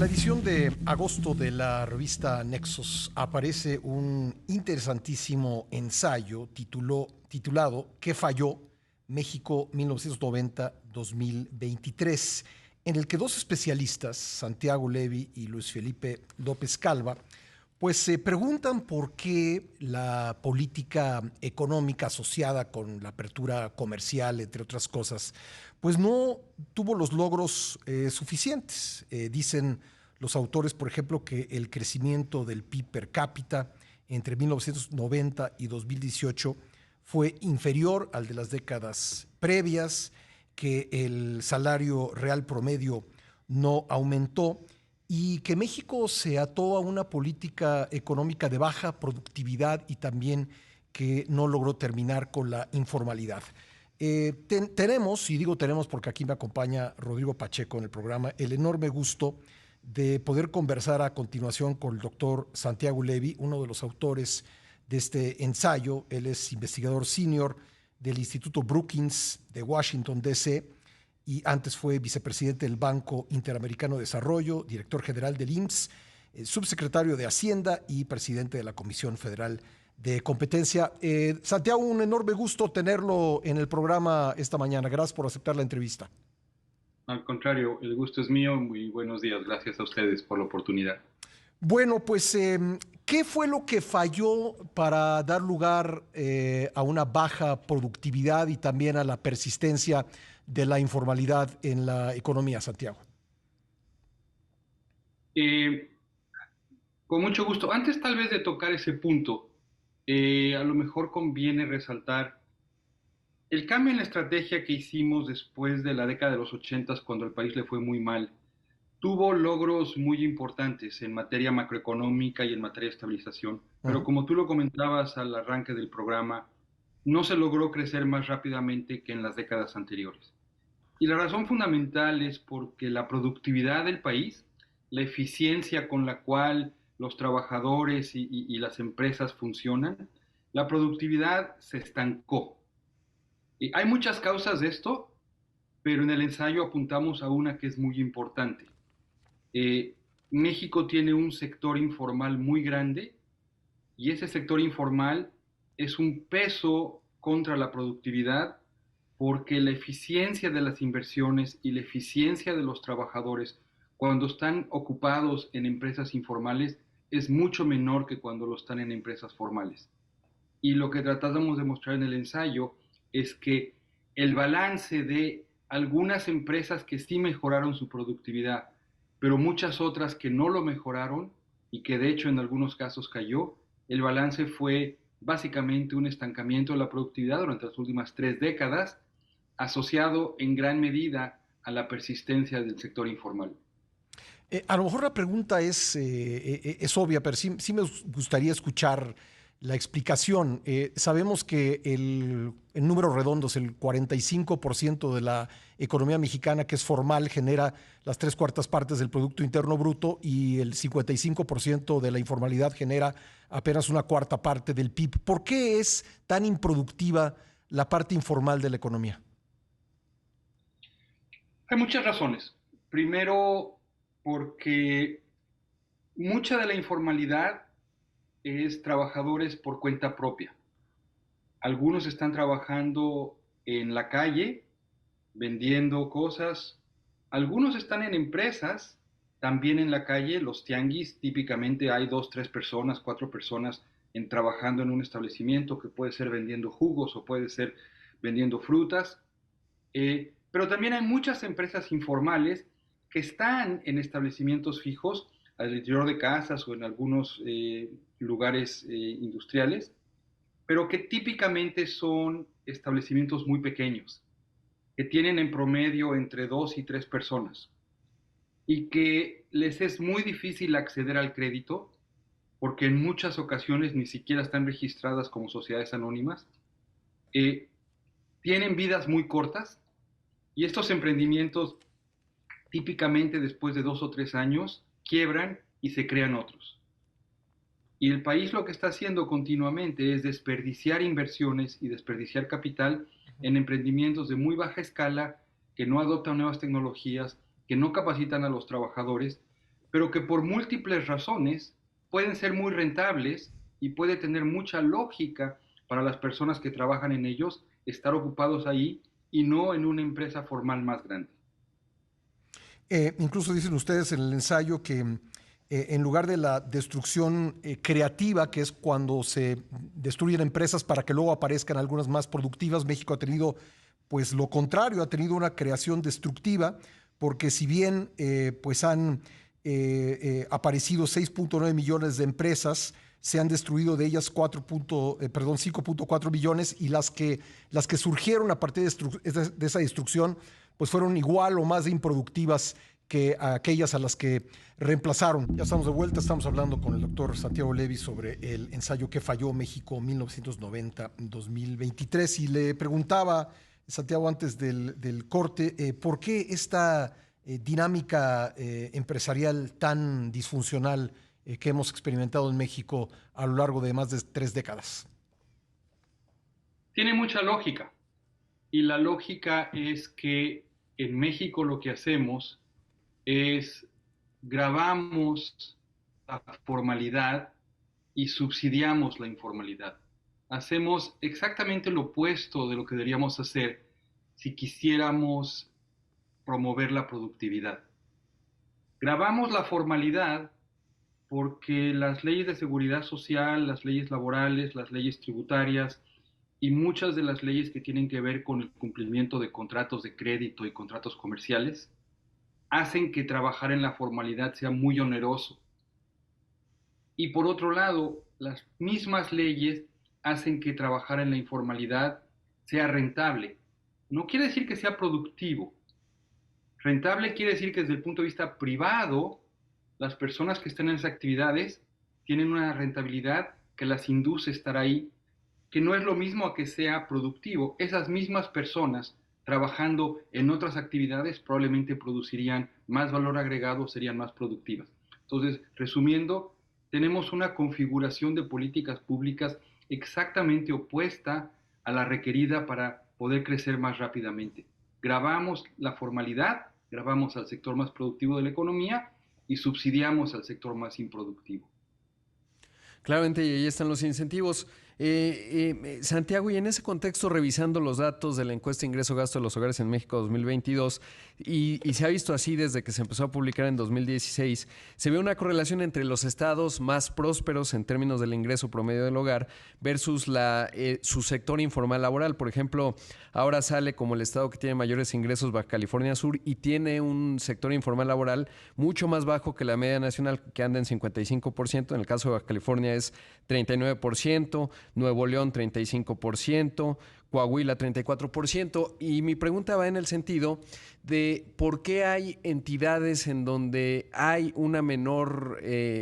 En la edición de agosto de la revista Nexos aparece un interesantísimo ensayo titulado ¿Qué falló? México 1990-2023, en el que dos especialistas, Santiago Levy y Luis Felipe López Calva, pues se preguntan por qué la política económica asociada con la apertura comercial, entre otras cosas, pues no tuvo los logros suficientes. Dicen los autores, por ejemplo, que el crecimiento del PIB per cápita entre 1990 y 2018 fue inferior al de las décadas previas, que el salario real promedio no aumentó y que México se ató a una política económica de baja productividad y también que no logró terminar con la informalidad. Tenemos, y digo tenemos porque aquí me acompaña Rodrigo Pacheco en el programa, el enorme gusto de poder conversar a continuación con el doctor Santiago Levy, uno de los autores de este ensayo. Él es investigador senior del Instituto Brookings de Washington, D.C., y antes fue vicepresidente del Banco Interamericano de Desarrollo, director general del IMSS, subsecretario de Hacienda y presidente de la Comisión Federal de Competencia. Santiago, un enorme gusto tenerlo en el programa esta mañana. Gracias por aceptar la entrevista. Al contrario, el gusto es mío. Muy buenos días. Gracias a ustedes por la oportunidad. Bueno, pues, ¿qué fue lo que falló para dar lugar a una baja productividad y también a la persistencia de la informalidad en la economía, Santiago? Eh, con mucho gusto. Antes tal vez de tocar ese punto, a lo mejor conviene resaltar el cambio en la estrategia que hicimos después de la década de los 80, cuando el país le fue muy mal. Tuvo logros muy importantes en materia macroeconómica y en materia de estabilización, Uh pero -huh. como tú lo comentabas al arranque del programa, no se logró crecer más rápidamente que en las décadas anteriores. Y la razón fundamental es porque la productividad del país, la eficiencia con la cual los trabajadores y las empresas funcionan, la productividad se estancó. Y hay muchas causas de esto, pero en el ensayo apuntamos a una que es muy importante. Eh, México tiene un sector informal muy grande y ese sector informal es un peso contra la productividad porque la eficiencia de las inversiones y la eficiencia de los trabajadores cuando están ocupados en empresas informales es mucho menor que cuando lo están en empresas formales. Y lo que tratamos de mostrar en el ensayo es que el balance de algunas empresas que sí mejoraron su productividad, pero muchas otras que no lo mejoraron y que de hecho en algunos casos cayó, el balance fue básicamente un estancamiento de la productividad durante las últimas 3 décadas, asociado en gran medida a la persistencia del sector informal. A lo mejor la pregunta es obvia, pero sí me gustaría escuchar la explicación. Sabemos que en números redondos, el 45% de la economía mexicana que es formal genera las 3/4 partes del Producto Interno Bruto y el 55% de la informalidad genera apenas 1/4 parte del PIB. ¿Por qué es tan improductiva la parte informal de la economía? Hay muchas razones. Primero, porque mucha de la informalidad es trabajadores por cuenta propia. Algunos están trabajando en la calle, vendiendo cosas. Algunos están en empresas, también en la calle. Los tianguis, típicamente hay dos, tres personas, cuatro personas trabajando en un establecimiento que puede ser vendiendo jugos o puede ser vendiendo frutas. Pero también hay muchas empresas informales que están en establecimientos fijos al interior de casas o en algunos lugares industriales, pero que típicamente son establecimientos muy pequeños, que tienen en promedio entre dos y tres personas y que les es muy difícil acceder al crédito porque en muchas ocasiones ni siquiera están registradas como sociedades anónimas, eh, tienen vidas muy cortas y estos emprendimientos típicamente después de 2 o 3 años quiebran y se crean otros. Y el país lo que está haciendo continuamente es desperdiciar inversiones y desperdiciar capital en emprendimientos de muy baja escala que no adoptan nuevas tecnologías, que no capacitan a los trabajadores, pero que por múltiples razones pueden ser muy rentables y puede tener mucha lógica para las personas que trabajan en ellos estar ocupados ahí y no en una empresa formal más grande. Incluso dicen ustedes en el ensayo que en lugar de la destrucción creativa, que es cuando se destruyen empresas para que luego aparezcan algunas más productivas, México ha tenido pues lo contrario, ha tenido una creación destructiva, porque si bien pues han aparecido 6.9 millones de empresas, se han destruido de ellas 5.4 millones y las que surgieron a partir de esa destrucción pues fueron igual o más de improductivas que aquellas a las que reemplazaron. Ya estamos de vuelta, estamos hablando con el doctor Santiago Levy sobre el ensayo que falló México 1990-2023 y le preguntaba, Santiago, antes del corte, ¿por qué esta dinámica empresarial tan disfuncional que hemos experimentado en México a lo largo de más de 3 décadas? Tiene mucha lógica y la lógica es que en México lo que hacemos es gravamos la formalidad y subsidiamos la informalidad. Hacemos exactamente lo opuesto de lo que deberíamos hacer si quisiéramos promover la productividad. Gravamos la formalidad porque las leyes de seguridad social, las leyes laborales, las leyes tributarias y muchas de las leyes que tienen que ver con el cumplimiento de contratos de crédito y contratos comerciales hacen que trabajar en la formalidad sea muy oneroso. Y por otro lado, las mismas leyes hacen que trabajar en la informalidad sea rentable. No quiere decir que sea productivo. Rentable quiere decir que desde el punto de vista privado, las personas que están en esas actividades tienen una rentabilidad que las induce a estar ahí, que no es lo mismo a que sea productivo. Esas mismas personas trabajando en otras actividades probablemente producirían más valor agregado, serían más productivas. Entonces, resumiendo, tenemos una configuración de políticas públicas exactamente opuesta a la requerida para poder crecer más rápidamente. Gravamos la formalidad, gravamos al sector más productivo de la economía y subsidiamos al sector más improductivo. Claramente, y ahí están los incentivos. Santiago, y en ese contexto, revisando los datos de la encuesta Ingreso-Gasto de los Hogares en México 2022, y se ha visto así desde que se empezó a publicar en 2016, se ve una correlación entre los estados más prósperos en términos del ingreso promedio del hogar versus su sector informal laboral. Por ejemplo, ahora sale como el estado que tiene mayores ingresos Baja California Sur y tiene un sector informal laboral mucho más bajo que la media nacional, que anda en 55%. En el caso de Baja California es 39%, Nuevo León 35%, Coahuila 34%. Y mi pregunta va en el sentido de por qué hay entidades en donde hay una menor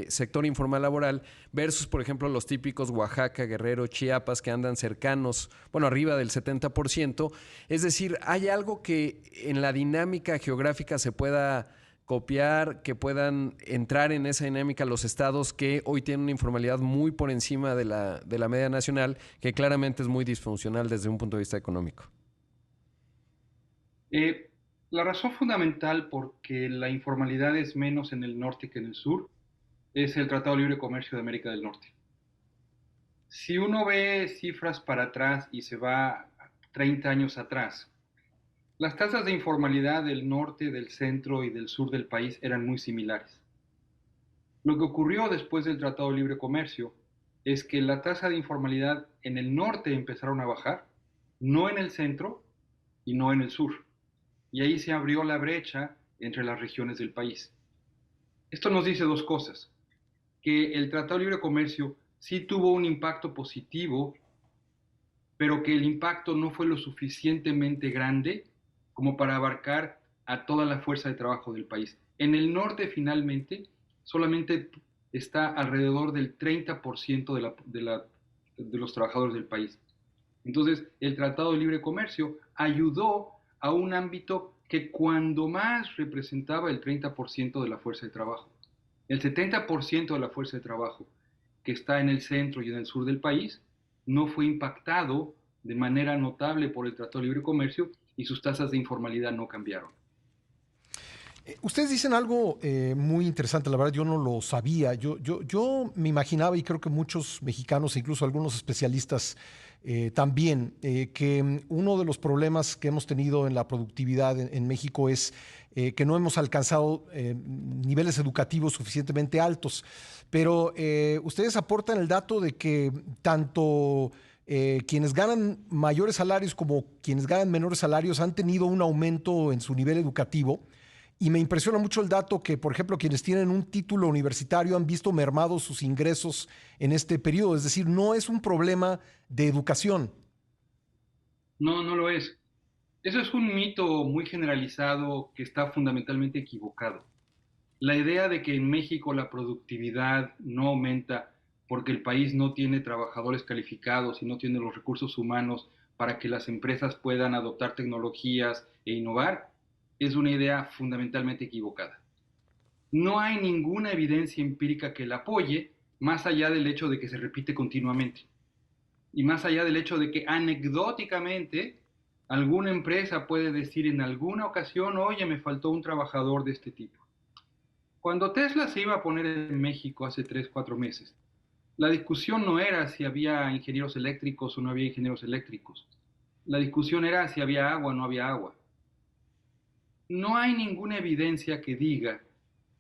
sector informal laboral versus, por ejemplo, los típicos Oaxaca, Guerrero, Chiapas, que andan cercanos, bueno, arriba del 70%. Es decir, ¿hay algo que en la dinámica geográfica se pueda copiar, que puedan entrar en esa dinámica los estados que hoy tienen una informalidad muy por encima de la media nacional, que claramente es muy disfuncional desde un punto de vista económico? La razón fundamental por que la informalidad es menos en el norte que en el sur es el Tratado de Libre Comercio de América del Norte. Si uno ve cifras para atrás y se va 30 años atrás, las tasas de informalidad del norte, del centro y del sur del país eran muy similares. Lo que ocurrió después del Tratado de Libre Comercio es que la tasa de informalidad en el norte empezaron a bajar, no en el centro y no en el sur. Y ahí se abrió la brecha entre las regiones del país. Esto nos dice dos cosas: que el Tratado de Libre Comercio sí tuvo un impacto positivo, pero que el impacto no fue lo suficientemente grande como para abarcar a toda la fuerza de trabajo del país. En el norte, finalmente, solamente está alrededor del 30% de los trabajadores del país. Entonces, el Tratado de Libre Comercio ayudó a un ámbito que cuando más representaba el 30% de la fuerza de trabajo. El 70% de la fuerza de trabajo que está en el centro y en el sur del país no fue impactado de manera notable por el Tratado de Libre Comercio y sus tasas de informalidad no cambiaron. Ustedes dicen algo muy interesante, la verdad yo no lo sabía. Yo me imaginaba, y creo que muchos mexicanos, incluso algunos especialistas también, que uno de los problemas que hemos tenido en la productividad en México es que no hemos alcanzado niveles educativos suficientemente altos. Pero ustedes aportan el dato de que tanto quienes ganan mayores salarios como quienes ganan menores salarios han tenido un aumento en su nivel educativo. Y me impresiona mucho el dato que, por ejemplo, quienes tienen un título universitario han visto mermados sus ingresos en este periodo. Es decir, no es un problema de educación. No, no lo es. Eso es un mito muy generalizado que está fundamentalmente equivocado. La idea de que en México la productividad no aumenta porque el país no tiene trabajadores calificados y no tiene los recursos humanos para que las empresas puedan adoptar tecnologías e innovar, es una idea fundamentalmente equivocada. No hay ninguna evidencia empírica que la apoye, más allá del hecho de que se repite continuamente. Y más allá del hecho de que anecdóticamente alguna empresa puede decir en alguna ocasión, oye, me faltó un trabajador de este tipo. Cuando Tesla se iba a poner en México hace 3, 4 meses, la discusión no era si había ingenieros eléctricos o no había ingenieros eléctricos. La discusión era si había agua o no había agua. No hay ninguna evidencia que diga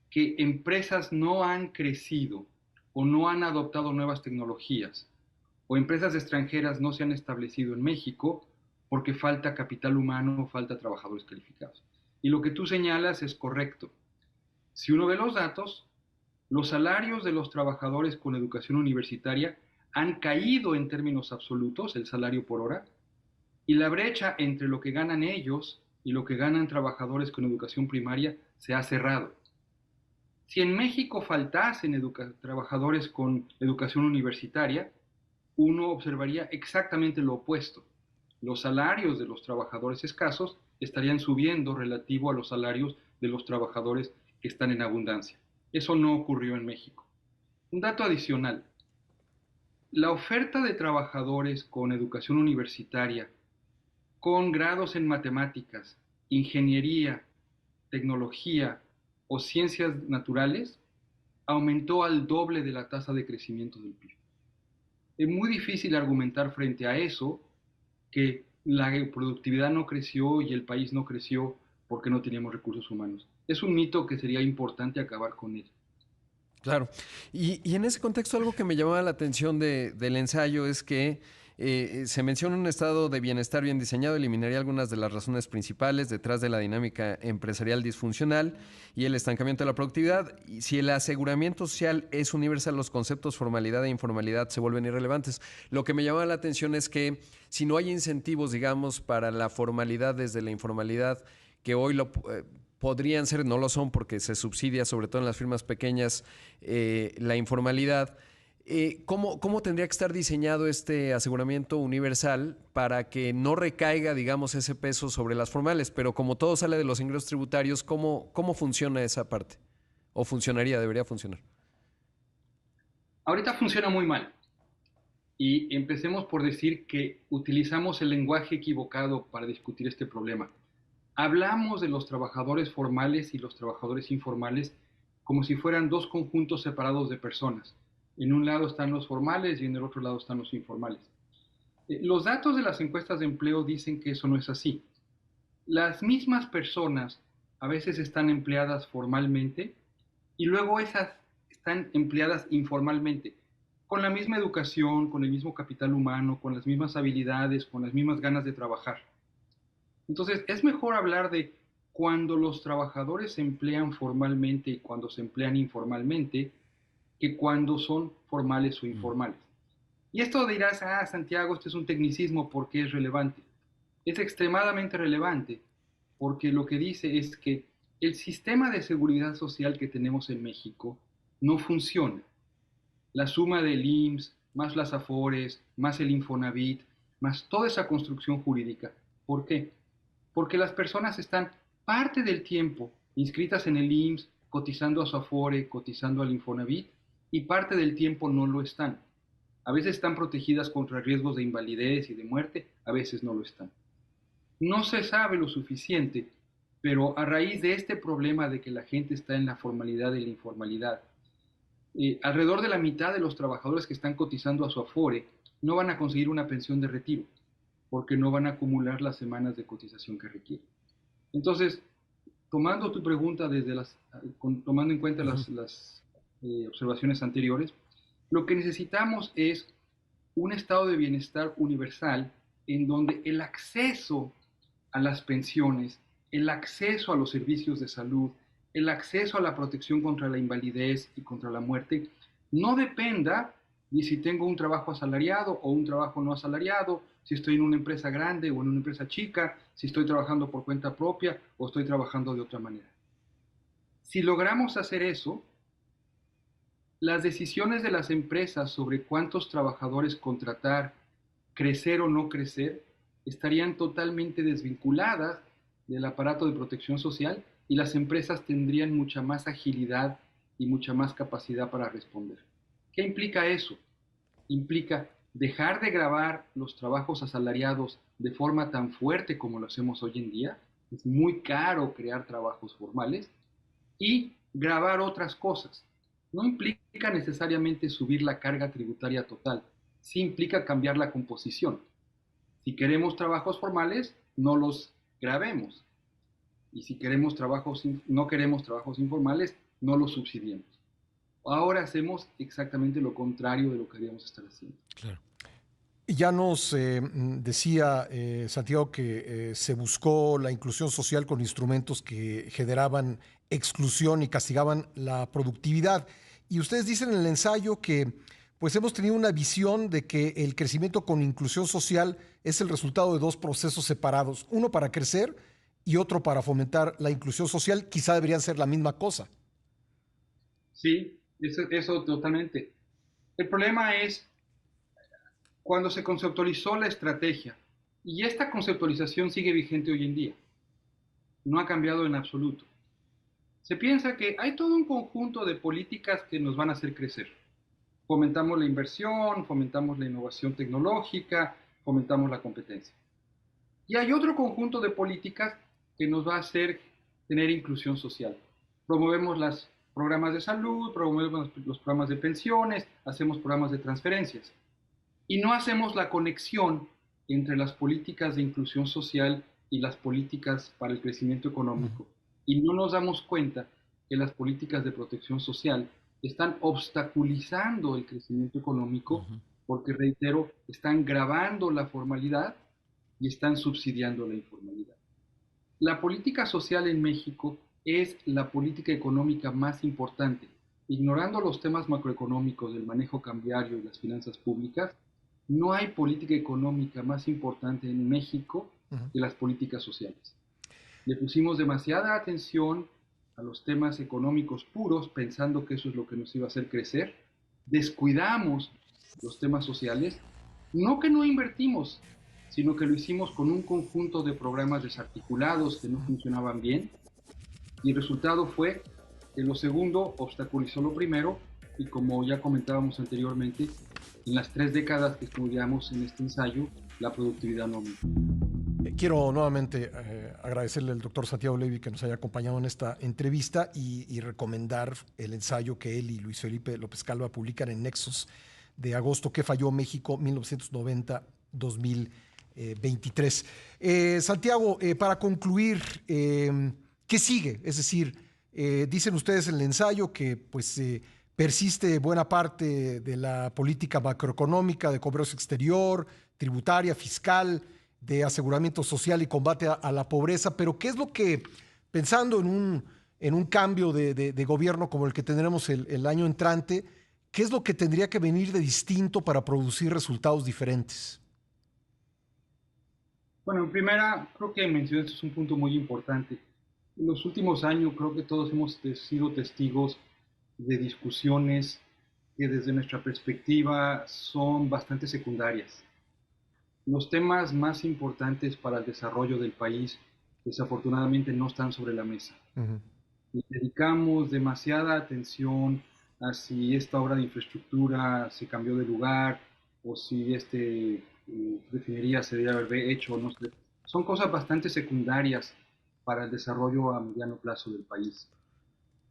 que empresas no han crecido o no han adoptado nuevas tecnologías o empresas extranjeras no se han establecido en México porque falta capital humano o falta trabajadores calificados. Y lo que tú señalas es correcto. Si uno ve los datos, los salarios de los trabajadores con educación universitaria han caído en términos absolutos, el salario por hora, y la brecha entre lo que ganan ellos y lo que ganan trabajadores con educación primaria se ha cerrado. Si en México faltasen trabajadores con educación universitaria, uno observaría exactamente lo opuesto. Los salarios de los trabajadores escasos estarían subiendo relativo a los salarios de los trabajadores que están en abundancia. Eso no ocurrió en México. Un dato adicional. La oferta de trabajadores con educación universitaria, con grados en matemáticas, ingeniería, tecnología o ciencias naturales, aumentó al doble de la tasa de crecimiento del PIB. Es muy difícil argumentar frente a eso que la productividad no creció y el país no creció porque no teníamos recursos humanos. Es un mito que sería importante acabar con él. Claro. Y en ese contexto algo que me llamaba la atención del ensayo es que se menciona un estado de bienestar bien diseñado, eliminaría algunas de las razones principales detrás de la dinámica empresarial disfuncional y el estancamiento de la productividad. Y si el aseguramiento social es universal, los conceptos formalidad e informalidad se vuelven irrelevantes. Lo que me llamaba la atención es que si no hay incentivos, digamos, para la formalidad desde la informalidad, que hoy podrían ser, no lo son porque se subsidia, sobre todo en las firmas pequeñas, la informalidad. ¿Cómo tendría que estar diseñado este aseguramiento universal para que no recaiga, digamos, ese peso sobre las formales? Pero como todo sale de los ingresos tributarios, ¿cómo funciona esa parte? ¿O funcionaría, debería funcionar? Ahorita funciona muy mal. Y empecemos por decir que utilizamos el lenguaje equivocado para discutir este problema. Hablamos de los trabajadores formales y los trabajadores informales como si fueran dos conjuntos separados de personas. En un lado están los formales y en el otro lado están los informales. Los datos de las encuestas de empleo dicen que eso no es así. Las mismas personas a veces están empleadas formalmente y luego esas están empleadas informalmente, con la misma educación, con el mismo capital humano, con las mismas habilidades, con las mismas ganas de trabajar. Entonces, es mejor hablar de cuando los trabajadores se emplean formalmente y cuando se emplean informalmente, que cuando son formales o informales. Y esto dirás, Santiago, esto es un tecnicismo porque es relevante. Es extremadamente relevante porque lo que dice es que el sistema de seguridad social que tenemos en México no funciona. La suma del IMSS, más las AFORES, más el Infonavit, más toda esa construcción jurídica. ¿Por qué? Porque las personas están parte del tiempo inscritas en el IMSS, cotizando a su Afore, cotizando al Infonavit, y parte del tiempo no lo están. A veces están protegidas contra riesgos de invalidez y de muerte, a veces no lo están. No se sabe lo suficiente Pero a raíz de este problema de que la gente está en la formalidad y la informalidad, alrededor de la mitad de los trabajadores que están cotizando a su Afore no van a conseguir una pensión de retiro porque no van a acumular las semanas de cotización que requieren. Entonces, tomando tu pregunta tomando en cuenta las observaciones anteriores, lo que necesitamos es un estado de bienestar universal en donde el acceso a las pensiones, el acceso a los servicios de salud, el acceso a la protección contra la invalidez y contra la muerte, no dependa de si tengo un trabajo asalariado o un trabajo no asalariado, si estoy en una empresa grande o en una empresa chica, si estoy trabajando por cuenta propia o estoy trabajando de otra manera. Si logramos hacer eso, las decisiones de las empresas sobre cuántos trabajadores contratar, crecer o no crecer, estarían totalmente desvinculadas del aparato de protección social y las empresas tendrían mucha más agilidad y mucha más capacidad para responder. ¿Qué implica eso? Implica dejar de gravar los trabajos asalariados de forma tan fuerte como lo hacemos hoy en día. Es muy caro crear trabajos formales y gravar otras cosas. No implica necesariamente subir la carga tributaria total, sí implica cambiar la composición. Si queremos trabajos formales, no los gravemos. Y si no queremos trabajos informales, no los subsidiemos. Ahora hacemos exactamente lo contrario de lo que deberíamos estar haciendo. Claro. Ya nos decía Santiago que se buscó la inclusión social con instrumentos que generaban exclusión y castigaban la productividad. Y ustedes dicen en el ensayo que pues hemos tenido una visión de que el crecimiento con inclusión social es el resultado de dos procesos separados, uno para crecer y otro para fomentar la inclusión social. Quizá deberían ser la misma cosa. Sí, eso totalmente. El problema es cuando se conceptualizó la estrategia, y esta conceptualización sigue vigente hoy en día, no ha cambiado en absoluto. Se piensa que hay todo un conjunto de políticas que nos van a hacer crecer. Fomentamos la inversión, fomentamos la innovación tecnológica, fomentamos la competencia. Y hay otro conjunto de políticas que nos va a hacer tener inclusión social. Promovemos los programas de salud, promovemos los programas de pensiones, hacemos programas de transferencias. Y no hacemos la conexión entre las políticas de inclusión social y las políticas para el crecimiento económico. Y no nos damos cuenta que las políticas de protección social están obstaculizando el crecimiento económico porque, reitero, están gravando la formalidad y están subsidiando la informalidad. La política social en México es la política económica más importante. Ignorando los temas macroeconómicos del manejo cambiario y las finanzas públicas, no hay política económica más importante en México que las políticas sociales. Le pusimos demasiada atención a los temas económicos puros, pensando que eso es lo que nos iba a hacer crecer. Descuidamos los temas sociales, no que no invertimos, sino que lo hicimos con un conjunto de programas desarticulados que no funcionaban bien, y el resultado fue que lo segundo obstaculizó lo primero, y como ya comentábamos anteriormente, en las 3 décadas que estudiamos en este ensayo, la productividad no aumentó. Quiero nuevamente agradecerle al doctor Santiago Levy que nos haya acompañado en esta entrevista y recomendar el ensayo que él y Luis Felipe López Calva publican en Nexos de agosto, ¿Qué falló México 1990-2023? Santiago, para concluir, ¿qué sigue? Es decir, dicen ustedes en el ensayo que pues persiste buena parte de la política macroeconómica de comercio exterior, tributaria, fiscal, de aseguramiento social y combate a la pobreza, pero ¿qué es lo que, pensando en un cambio de gobierno como el que tendremos el año entrante, qué es lo que tendría que venir de distinto para producir resultados diferentes? Bueno, en primera, creo que mencionaste un punto muy importante. En los últimos años creo que todos hemos sido testigos de discusiones que desde nuestra perspectiva son bastante secundarias. Los temas más importantes para el desarrollo del país desafortunadamente no están sobre la mesa. Y dedicamos demasiada atención a si esta obra de infraestructura se cambió de lugar o si refinería se debe haber hecho o no sé. Son cosas bastante secundarias para el desarrollo a mediano plazo del país.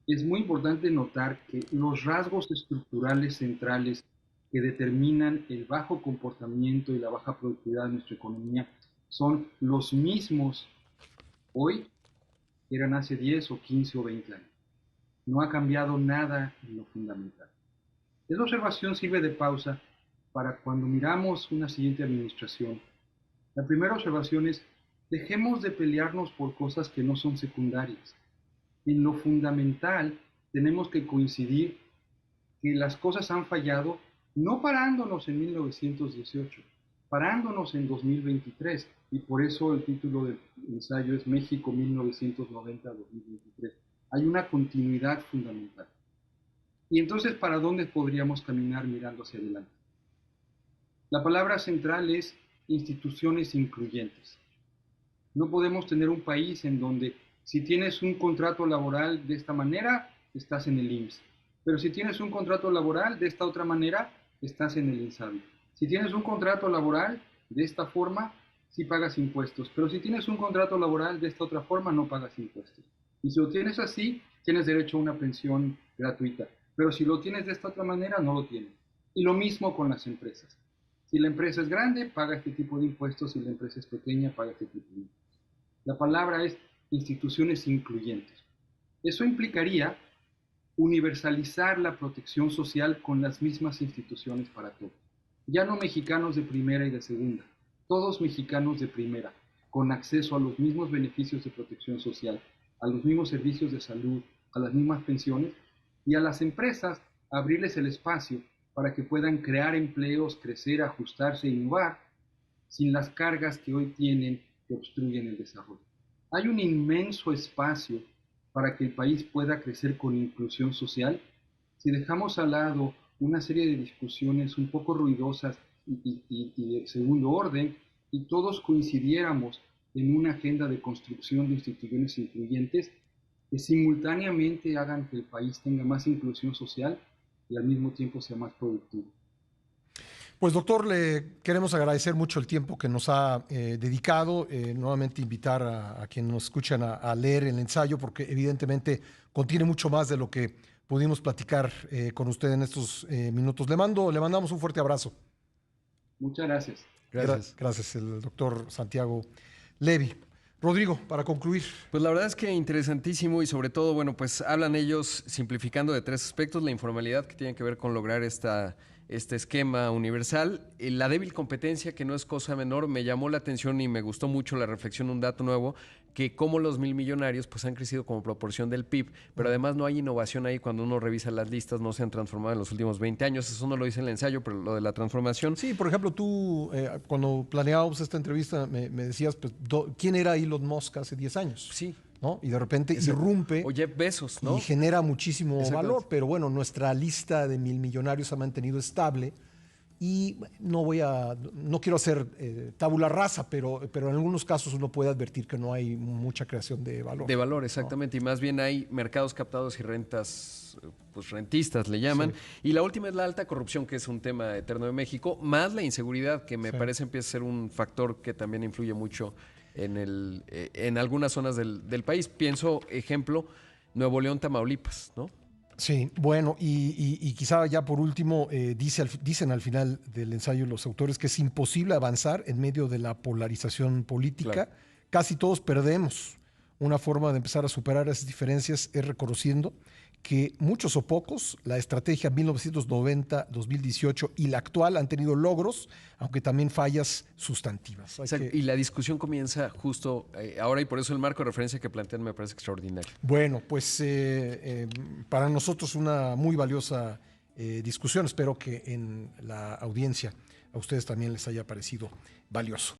Es muy importante notar que los rasgos estructurales centrales que determinan el bajo comportamiento y la baja productividad de nuestra economía son los mismos hoy que eran hace 10 o 15 o 20 años. No ha cambiado nada en lo fundamental. Esta observación sirve de pausa para cuando miramos una siguiente administración. La primera observación es: dejemos de pelearnos por cosas que no son secundarias. En lo fundamental tenemos que coincidir que las cosas han fallado, no parándonos en 1918, parándonos en 2023, y por eso el título del ensayo es México 1990-2023. Hay una continuidad fundamental. Y entonces, ¿para dónde podríamos caminar mirando hacia adelante? La palabra central es instituciones incluyentes. No podemos tener un país en donde si tienes un contrato laboral de esta manera, estás en el IMSS. Pero si tienes un contrato laboral de esta otra manera, estás en el INSABI. Si tienes un contrato laboral de esta forma, sí pagas impuestos. Pero si tienes un contrato laboral de esta otra forma, no pagas impuestos. Y si lo tienes así, tienes derecho a una pensión gratuita. Pero si lo tienes de esta otra manera, no lo tienes. Y lo mismo con las empresas. Si la empresa es grande, paga este tipo de impuestos. Si la empresa es pequeña, paga este tipo de impuestos. La palabra es instituciones incluyentes. Eso implicaría universalizar la protección social con las mismas instituciones para todos. Ya no mexicanos de primera y de segunda, todos mexicanos de primera, con acceso a los mismos beneficios de protección social, a los mismos servicios de salud, a las mismas pensiones, y a las empresas abrirles el espacio para que puedan crear empleos, crecer, ajustarse e innovar sin las cargas que hoy tienen que obstruyen el desarrollo. Hay un inmenso espacio para que el país pueda crecer con inclusión social si dejamos al lado una serie de discusiones un poco ruidosas y de segundo orden, y todos coincidiéramos en una agenda de construcción de instituciones incluyentes que simultáneamente hagan que el país tenga más inclusión social y al mismo tiempo sea más productivo. Pues doctor, le queremos agradecer mucho el tiempo que nos ha dedicado, nuevamente invitar a quienes nos escuchan a leer el ensayo, porque evidentemente contiene mucho más de lo que pudimos platicar con usted en estos minutos. Le mandamos un fuerte abrazo. Muchas gracias. Gracias, el doctor Santiago Levy. Rodrigo, para concluir. Pues la verdad es que interesantísimo, y sobre todo, bueno, pues hablan ellos simplificando de tres aspectos: la informalidad, que tiene que ver con lograr este esquema universal, la débil competencia, que no es cosa menor. Me llamó la atención y me gustó mucho la reflexión, un dato nuevo, que como los 1,000 millonarios pues han crecido como proporción del PIB, pero además no hay innovación ahí. Cuando uno revisa las listas, no se han transformado en los últimos 20 años. Eso no lo dice en el ensayo, pero lo de la transformación. Sí, por ejemplo, tú cuando planeábamos esta entrevista me decías, pues, ¿quién era Elon Musk hace 10 años? Sí. ¿No? Y de repente irrumpe. O Jeff Bezos, ¿no? Y genera muchísimo valor, pero bueno, nuestra lista de 1,000 millonarios ha mantenido estable. Y no quiero hacer tabula rasa, pero en algunos casos uno puede advertir que no hay mucha creación de valor. De valor, exactamente. ¿No? Y más bien hay mercados captados y rentas, pues rentistas le llaman. Sí. Y la última es la alta corrupción, que es un tema eterno de México, más la inseguridad, que me parece empieza a ser un factor que también influye mucho en algunas zonas del país. Pienso, ejemplo, Nuevo León, Tamaulipas, ¿no? Sí, bueno, y quizá ya por último, dicen al final del ensayo los autores que es imposible avanzar en medio de la polarización política. Claro. Casi todos perdemos. Una forma de empezar a superar esas diferencias es reconociendo que muchos o pocos, la estrategia 1990-2018 y la actual han tenido logros, aunque también fallas sustantivas. Y la discusión comienza justo ahora, y por eso el marco de referencia que plantean me parece extraordinario. Bueno, pues para nosotros una muy valiosa discusión. Espero que en la audiencia a ustedes también les haya parecido valioso.